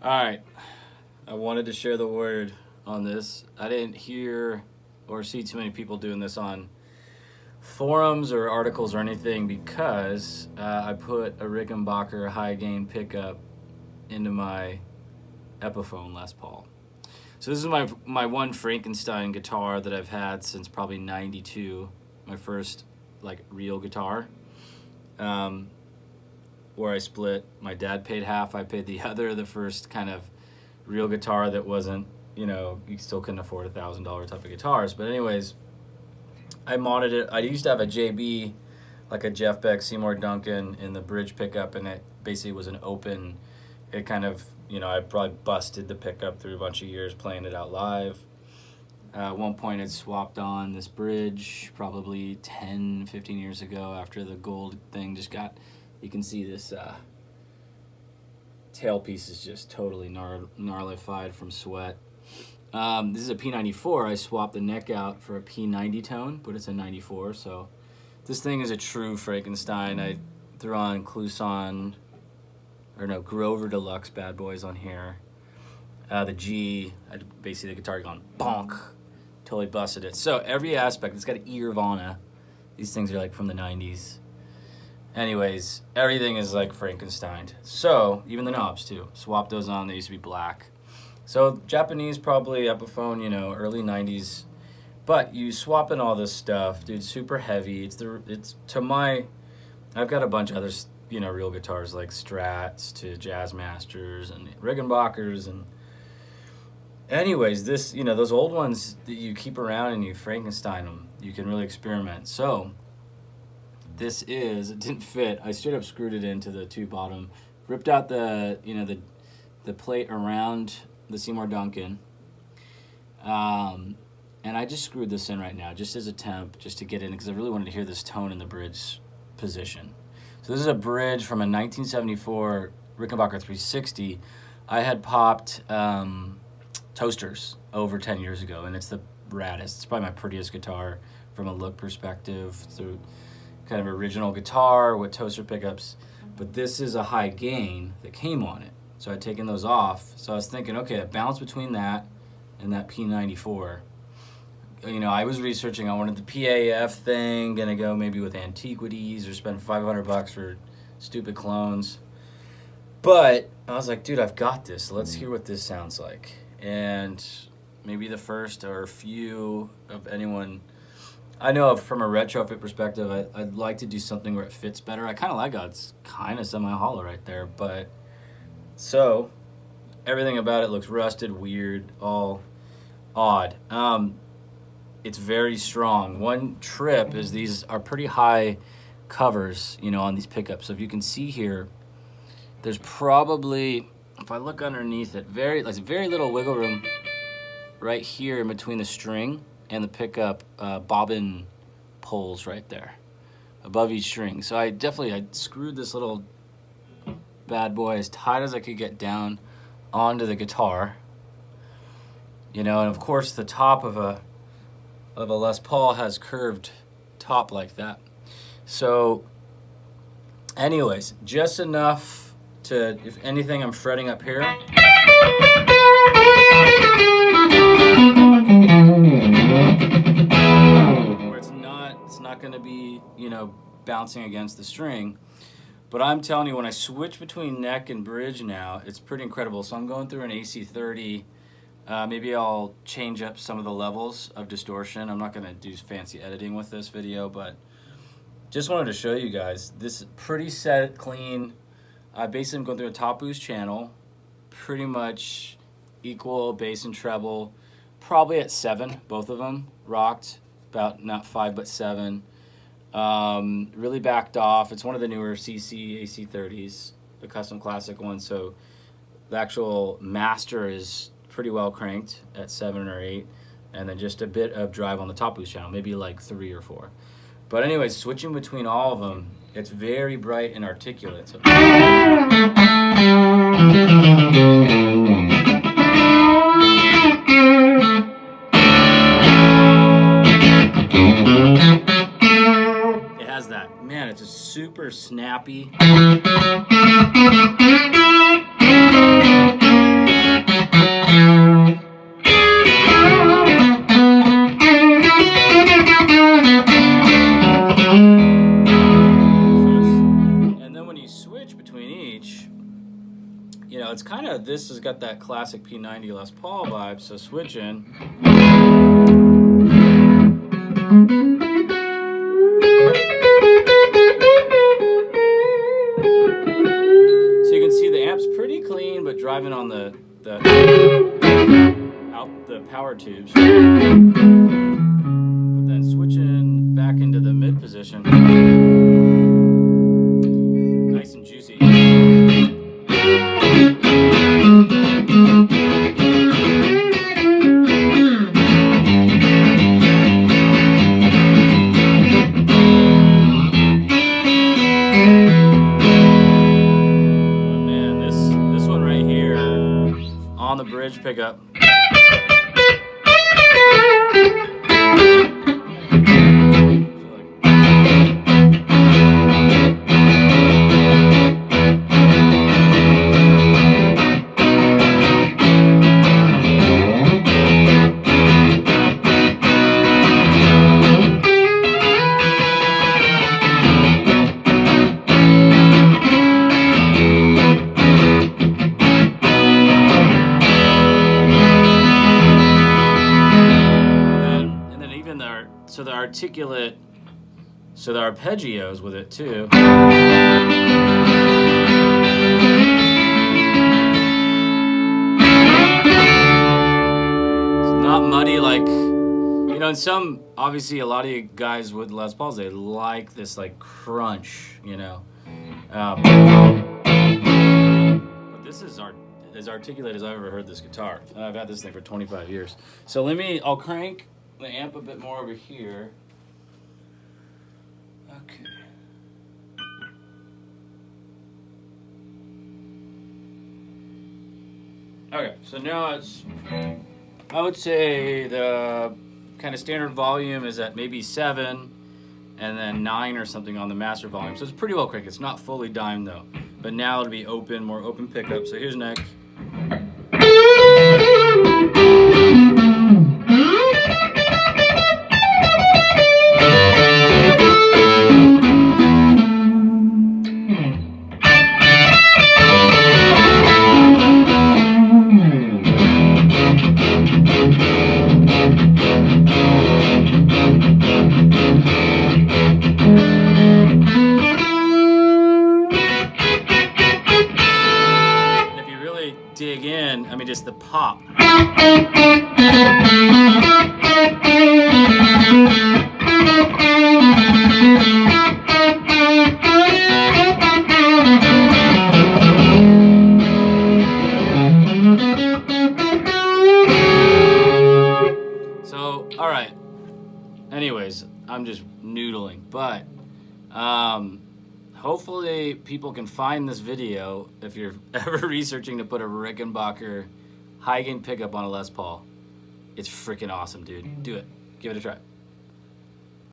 All right. I wanted to share the word on this. I didn't hear or see too many people doing this on forums or articles or anything because I put a Rickenbacker high gain pickup into my Epiphone Les Paul. So this is my one Frankenstein guitar that I've had since probably '92, my first like real guitar, where I split. My dad paid half, I paid the other. The first kind of real guitar that wasn't, you still couldn't afford $1,000 type of guitars. But anyways, I modded it. I used to have a JB, like a Jeff Beck Seymour Duncan in the bridge pickup, and it basically was an open. It kind of, I probably busted the pickup through a bunch of years playing it out live. At one point, it swapped on this bridge probably 10, 15 years ago after the gold thing just got, you can see this tailpiece is just totally gnarlified from sweat. This is a P94. I swapped the neck out for a P90 tone, but it's a 94. So this thing is a true Frankenstein. I threw on Grover Deluxe bad boys on here. The G, basically the guitar gone bonk, totally busted it. So every aspect, it's got an Nirvana. These things are like from the 90s. Anyways, everything is like Frankenstein. So even the knobs too. Swap those on. They used to be black. So Japanese probably Epiphone, early 90s. But you swap in all this stuff, dude. Super heavy. I've got a bunch of other real guitars like Strats to Jazzmasters and Rickenbackers, and anyways, this those old ones that you keep around and you Frankenstein them, you can really experiment. So it didn't fit. I straight up screwed it into the two bottom, ripped out the plate around the Seymour Duncan, and I just screwed this in right now just as a temp, just to get in, because I really wanted to hear this tone in the bridge position. So this is a bridge from a 1974 Rickenbacker 360. I had popped toasters over 10 years ago, and it's the raddest. It's probably my prettiest guitar from a look perspective. It's a kind of original guitar with toaster pickups, but this is a high gain that came on it. So I'd taken those off. So I was thinking, okay, a balance between that and that P94. I was researching. I wanted the PAF thing, gonna go maybe with Antiquities or spend $500 for stupid clones. But I was like, dude, I've got this. Let's hear what this sounds like. And maybe the first or few of anyone I know of from a retrofit perspective, I'd like to do something where it fits better. I kind of like how it's kind of semi-hollow right there. But so everything about it looks rusted, weird, all odd. It's very strong. One trip is these are pretty high covers, on these pickups. So if you can see here, there's probably, if I look underneath it, very little wiggle room right here in between the string and the pickup bobbin poles right there above each string. So I screwed this little bad boy as tight as I could get down onto the guitar. And of course the top of a Les Paul has curved top like that. So anyways, just enough to, if anything, I'm fretting up here. Where it's not going to be, bouncing against the string. But I'm telling you, when I switch between neck and bridge now, it's pretty incredible. So I'm going through an AC30. Maybe I'll change up some of the levels of distortion. I'm not going to do fancy editing with this video, but just wanted to show you guys. This is pretty set, clean. I basically am going through a top boost channel, pretty much equal bass and treble, probably at 7, both of them rocked, about not 5 but 7. Really backed off. It's one of the newer CC AC30s, the custom classic one, so the actual master is pretty well cranked at 7 or 8, and then just a bit of drive on the top boost channel, maybe like 3 or 4. But anyways, switching between all of them, it's very bright and articulate. So it has that. Man, it's just super snappy. you know, it's kind of, this has got that classic P90 Les Paul vibe, so switch in. So you can see the amp's pretty clean, but driving on the power tubes. But then switching back into the mid position. Nice and juicy. On the bridge pickup. So the articulate, so the arpeggios with it too. It's not muddy like, you know, in some, obviously a lot of you guys with Les Pauls, they like this like crunch, you know. But this is as articulate as I've ever heard this guitar. And I've had this thing for 25 years. So I'll crank the amp a bit more over here. Okay. Okay, so now it's, I would say the kind of standard volume is at maybe 7 and then 9 or something on the master volume. So it's pretty well cranked. It's not fully dimed though. But now it'll be open, more open pickup. So here's neck. Dig in, I mean, just the pop. So, all right. Anyways, I'm just noodling, but hopefully people can find this video if you're ever researching to put a Rickenbacker high gain pickup on a Les Paul. It's freaking awesome, dude. Do it. Give it a try.